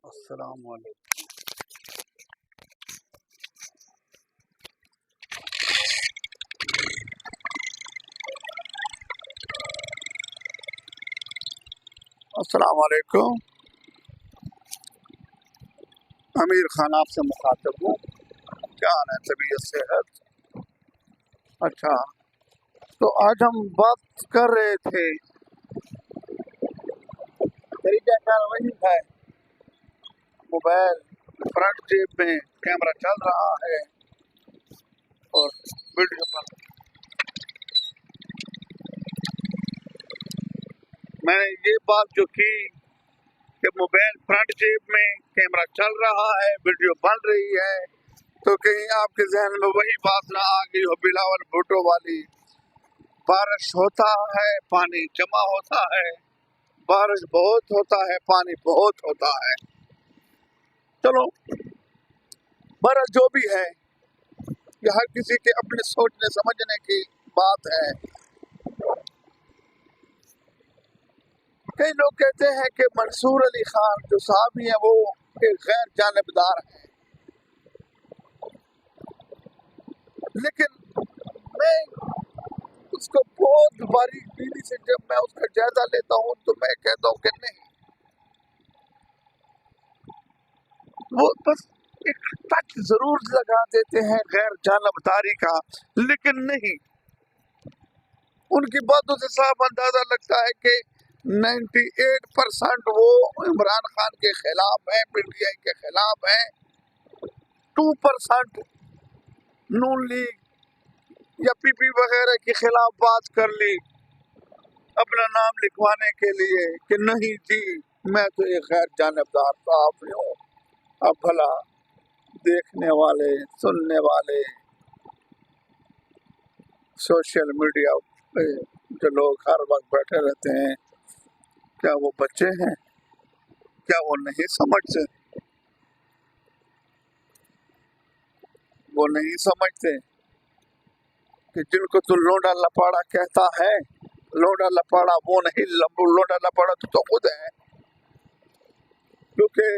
السلام علیکم۔ السلام علیکم۔ امیر خان آپ سے مخاطب ہوں۔ کیا حال ہے؟ طبیعت صحت؟ اچھا، تو آج ہم بات کر رہے تھے، طریقہ کار وہی ہے، موبائل فرنٹ جیب میں کیمرہ چل رہا ہے اور ویڈیو پر میں نے یہ بات جو کی کہ موبائل فرنٹ جیب میں کیمرہ چل رہا ہے، ویڈیو بن رہی ہے، تو کہیں آپ کے ذہن میں وہی بات نہ آ گئی ہو بلاول بھٹو والی، بارش ہوتا ہے پانی جمع ہوتا ہے، بارش بہت ہوتا ہے پانی بہت ہوتا ہے۔ چلو بارش جو بھی ہے، یہ ہر کسی کے اپنے سوچنے سمجھنے کی بات ہے۔ کئی لوگ کہتے ہیں کہ منصور علی خان جو صحابی ہیں وہ ایک غیر جانبدار ہیں، لیکن میں اس کو بہت باریک بینی سے جب میں اس کا جائزہ لیتا ہوں تو میں کہتا ہوں کہ نہیں، وہ بس ایک ٹچ ضرور لگا دیتے ہیں غیر جانبداری کا، لیکن نہیں، ان کی باتوں سے صاف اندازہ لگتا ہے کہ 98% وہ عمران خان کے خلاف ہیں، پی ٹی آئی کے خلاف ہیں، 2% نون لیگ یا پی پی وغیرہ کے خلاف بات کر لی اپنا نام لکھوانے کے لیے کہ نہیں جی میں تو ایک غیر جانبدار صحافی ہوں۔ اب بھلا دیکھنے والے سننے والے سوشل میڈیا پہ جو لوگ ہر وقت بیٹھے رہتے ہیں، کیا وہ بچے ہیں؟ کیا وہ نہیں سمجھتے؟ وہ نہیں سمجھتے کہ جن کو تو لونڈا لپاڑا کہتا ہے، لونڈا لپاڑا وہ نہیں، لونڈا لپاڑا تو خود ہے، کیونکہ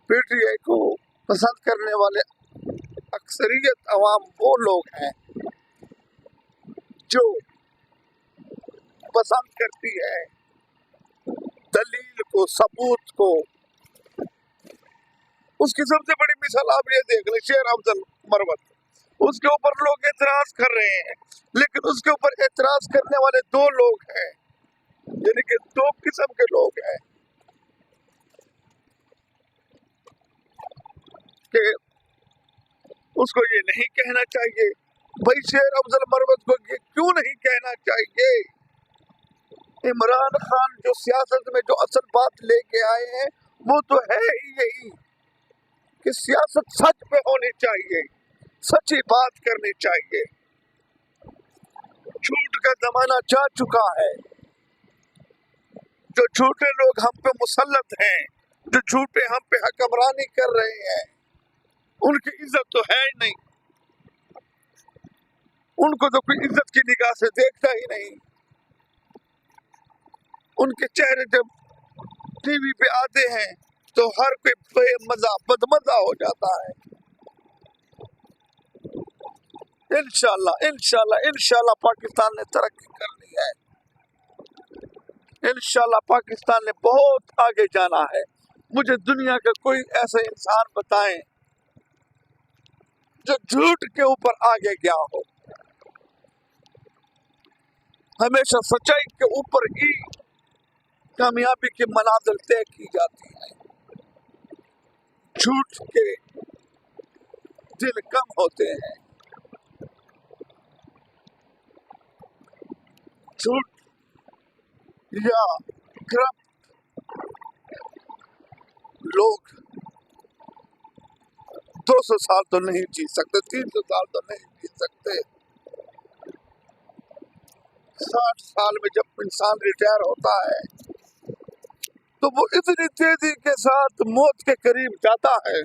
پی ٹی آئی کو پسند کرنے والے اکثریت عوام وہ لوگ ہیں جو پسند کرتی ہے دلیل کو، ثبوت کو۔ اس کی سب سے بڑی مثال آپ یہ دیکھ لیں، شیر افضل مروت، اس کے اوپر لوگ اعتراض کر رہے ہیں، لیکن اس کے اوپر اعتراض کرنے والے دو لوگ ہیں، یعنی کہ دو قسم کے لوگ ہیں کہ اس کو یہ نہیں کہنا چاہیے۔ بھائی شیر افضل مروت کو یہ کیوں نہیں کہنا چاہیے؟ عمران خان جو سیاست میں جو اصل بات لے کے آئے ہیں وہ تو ہے ہی یہی کہ سیاست سچ پہ ہونی چاہیے، سچی بات کرنی چاہیے۔ جھوٹ کا زمانہ جا چکا ہے، جو جھوٹے لوگ ہم پہ مسلط ہیں، جو جھوٹے ہم پہ حکمرانی کر رہے ہیں، ان کی عزت تو ہے ہی نہیں، ان کو تو کوئی عزت کی نگاہ سے دیکھتا ہی نہیں۔ ان کے چہرے جب ٹی وی پہ آتے ہیں تو ہر کوئی بے مزہ بدمزہ ہو جاتا ہے۔ انشاءاللہ پاکستان نے ترقی کرنی ہے، انشاءاللہ پاکستان نے بہت آگے جانا ہے۔ مجھے دنیا کا کوئی ایسا انسان بتائیں جو جھوٹ کے اوپر آگے گیا ہو۔ ہمیشہ سچائی کے اوپر ہی کامیابی کی منازل طے کی جاتی ہیں، جھوٹ کے دن کم ہوتے ہیں۔ جھوٹ یا کرپٹ لوگ 200 سال تو نہیں جی سکتے، 300 سال تو نہیں جی سکتے۔ 60 سال میں جب انسان ریٹائر ہوتا ہے تو وہ اتنی تیزی کے ساتھ موت کے قریب جاتا ہے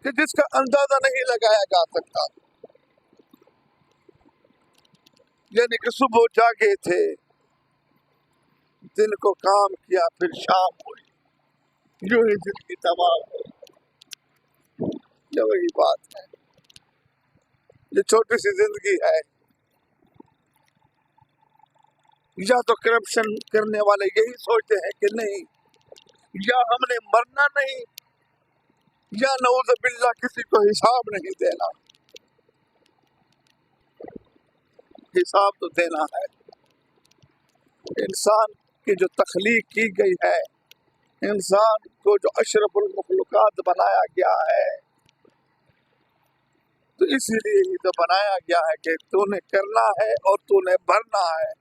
کہ جس کا اندازہ نہیں لگایا جا سکتا۔ یعنی کہ صبح جاگے تھے، दिन को काम किया फिर शाम हुई, यूं ही जिंदगी तमाम हुई। ये वही बात है, ये छोटी सी जिंदगी है। या तो करप्शन करने वाले यही सोचते हैं कि नहीं, या हमने मरना नहीं, या नऊज़ बिल्लाह किसी को हिसाब नहीं देना। हिसाब तो देना है। इंसान की जो तख्लीक की गई है, इंसान को जो अशरफुल मखलूकात बनाया गया है, तो इसीलिए ही तो बनाया गया है कि तूने करना है और तूने भरना है।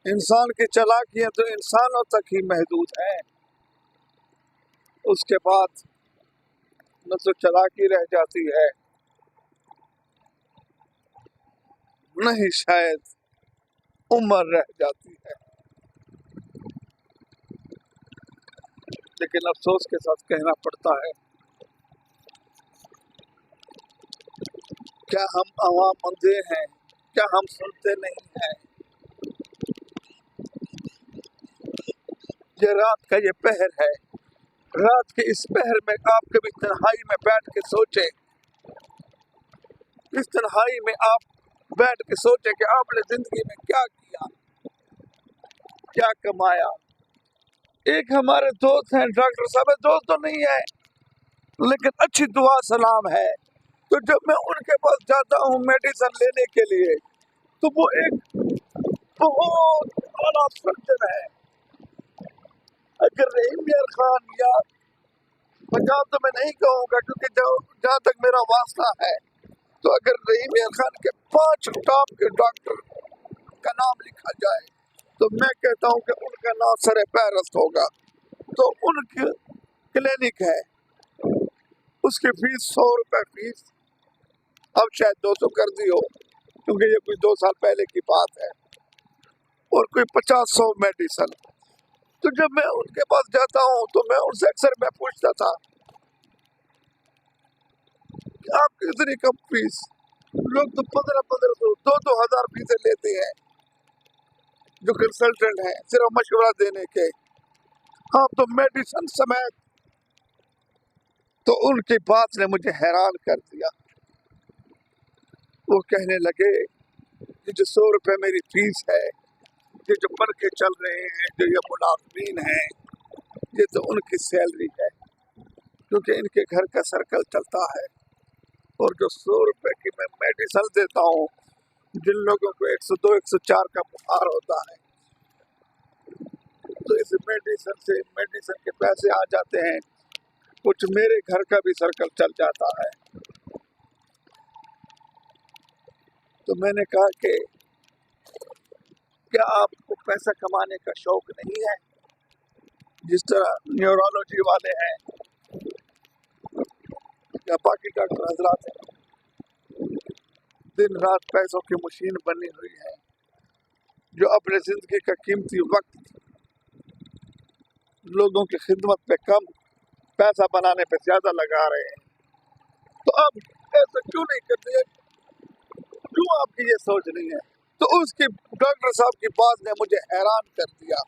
इंसान की चालाकियां तो इंसानों तक ही महदूद हैं, उसके बाद न तो चालाकी रह जाती है, न ही शायद उम्र रह जाती है। लेकिन अफसोस के साथ कहना पड़ता है, क्या हम अवाम अंधे हैं? क्या हम सुनते नहीं हैं? ये रात का ये पहर है, रात के इस पहर में आप कभी तन्हाई में बैठ के सोचे, इस तन्हाई में आप बैठ के सोचे कि आपने जिंदगी में क्या किया, क्या कमाया। एक हमारे दोस्त हैं डॉक्टर साहब, दोस्त तो नहीं है लेकिन अच्छी दुआ सलाम है, तो जब मैं उनके पास जाता हूँ मेडिसिन लेने के लिए, तो वो एक बहुत आला सर्जन है। अगर रहीम यार खान या पंजाब तो मैं नहीं कहूँगा क्योंकि जहाँ तक मेरा वास्ता है, तो अगर रहीम यार खान के 5 टॉप के डॉक्टर का नाम लिखा जाए तो मैं कहता हूँ कि उनका नाम सर फहरिस्त होगा। तो उनकी क्लिनिक है, उसकी फीस 100 रुपए फीस, अब शायद 200 कर दी हो क्योंकि ये कुछ 2 साल पहले की बात है, और कोई 50-100 मेडिसिन। तो जब मैं उनके पास जाता हूँ तो मैं उनसे अक्सर मैं पूछता था कि आपकी इतनी कम फीस, लोग तो 1500, 2-2 हजार फीसें लेते हैं जो कंसल्टेंट हैं सिर्फ मशवरा देने के, हाँ तो मेडिसिन समेत। तो उनकी बात ने मुझे हैरान कर दिया। वो कहने लगे कि जो 100 रुपए मेरी फीस है, ये जो पंखे चल रहे हैं, जो ये मुलाजमीन हैं, ये तो उनकी सैलरी है क्योंकि इनके घर का सर्कल चलता है। और जो 100 रुपए की मैं मेडिसिन देता हूँ, जिन लोगों को 102, 104 का बुखार होता है, तो इस मेडिसिन के पैसे आ जाते हैं, कुछ मेरे घर का भी सर्कल चल जाता है। तो मैंने कहा कि क्या आपको पैसा कमाने का शौक नहीं है? जिस तरह न्यूरोलॉजी वाले हैं या बाकी डॉक्टर हजरात हैं, दिन रात पैसों की मशीन बनी हुई है, जो अपने जिंदगी का कीमती वक्त लोगों की खिदमत पे कम, पैसा बनाने पे ज्यादा लगा रहे हैं। तो अब ऐसा क्यों नहीं करते? क्यों आपकी ये सोच नहीं है? तो उसकी डॉक्टर साहब की बात ने मुझे हैरान कर दिया,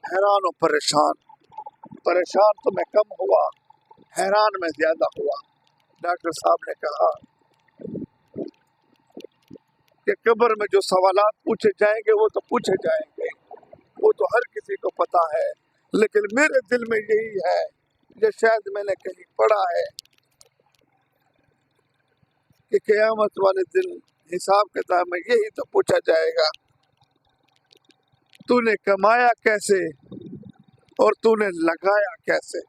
हैरान और परेशान। परेशान तो मैं कम हुआ, हैरान में ज्यादा हुआ। डॉक्टर साहब ने कहा कि कब्र में जो सवालात पूछे जाएंगे वो तो पूछे जाएंगे, वो तो हर किसी को पता है, लेकिन मेरे दिल में यही है, ये शायद मैंने कहीं पढ़ा है कि क़यामत वाले दिन हिसाब किताब में यही तो पूछा जाएगा, तूने कमाया कैसे और तूने लगाया कैसे।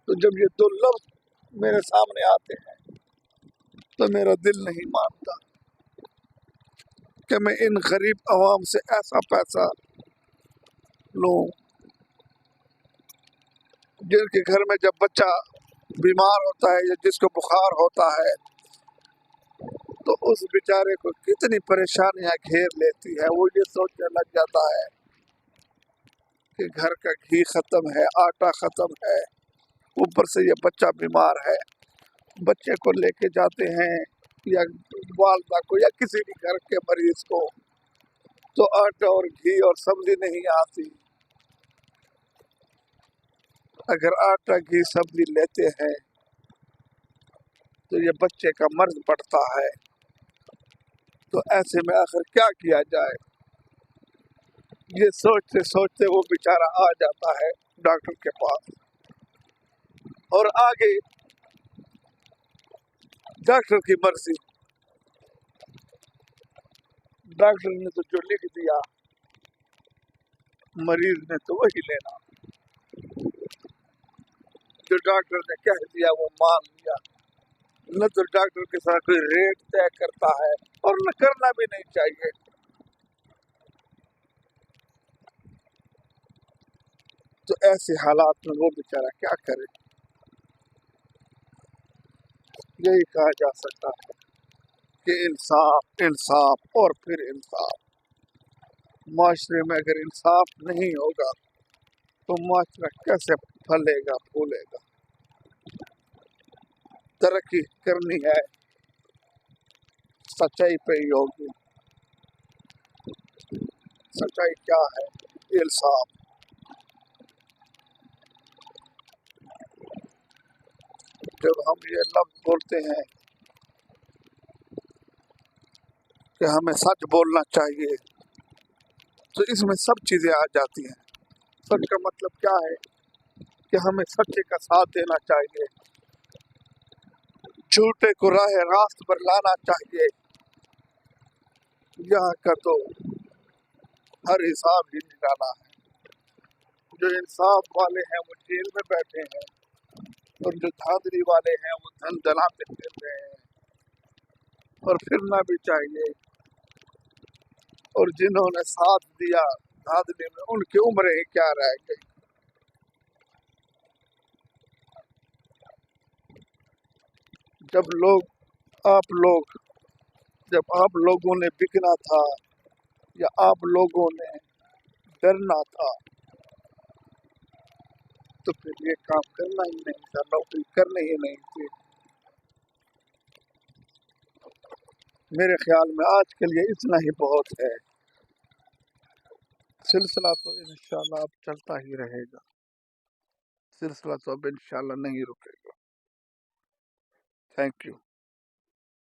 तो जब ये 2 लफ्ज मेरे सामने आते हैं तो मेरा दिल नहीं मानता कि मैं इन गरीब अवाम से ऐसा पैसा लूं, जिनके घर में जब बच्चा बीमार होता है या जिसको बुखार होता है तो उस बेचारे को कितनी परेशानियां घेर लेती है। वो ये सोचने लग जाता है कि घर का घी खत्म है, आटा खत्म है, ऊपर से ये बच्चा बीमार है, बच्चे को लेके जाते हैं या वालदा को या किसी भी घर के मरीज को, तो आटा और घी और सब्जी नहीं आती। अगर आटा घी सब्जी लेते हैं तो ये बच्चे का मर्ज पड़ता है। तो ऐसे में आखिर क्या किया जाए, ये सोचते सोचते वो बेचारा आ जाता है डॉक्टर के पास, और आगे डॉक्टर की मर्जी। डॉक्टर ने तो जो लिख दिया मरीज ने तो वही लेना, जो डॉक्टर ने कह दिया वो मान लिया। न तो डॉक्टर के साथ कोई रेट तय करता है और न करना भी नहीं चाहिए। तो ऐसे हालात में वो बेचारा क्या करे। यही कहा जा सकता है कि इंसाफ इंसाफ और फिर इंसाफ। माशरे में अगर इंसाफ नहीं होगा तो माशरा कैसे फलेगा फूलेगा। तरक्की करनी है सच्चाई पे ही होगी। सच्चाई क्या है? इंसाफ। जब हम ये लफ्ज बोलते हैं कि हमें सच बोलना चाहिए, तो इसमें सब चीजें आ जाती हैं। सच का मतलब क्या है कि हमें सच्चे का साथ देना चाहिए, झूठे को राह रास्त पर लाना चाहिए। यहाँ का तो हर हिसाब ही निकाला है। जो इंसाफ वाले हैं वो जेल में बैठे हैं, और जो धांधली वाले हैं वो धन दलाते फिर रहे हैं, और फिरना भी चाहिए। और जिन्होंने साथ दिया धांधली में, उनकी उम्रें ही क्या रह गई। जब आप लोगों ने बिकना था या आप लोगों ने डरना था, तो फिर ये काम करना ही नहीं था, नौकरी करनी ही नहीं थी। मेरे ख्याल में आज के लिए इतना ही बहुत है। सिलसिला तो इंशाल्लाह अब चलता ही रहेगा। सिलसिला तो अब इंशाल्लाह नहीं रुकेगा। Thank you.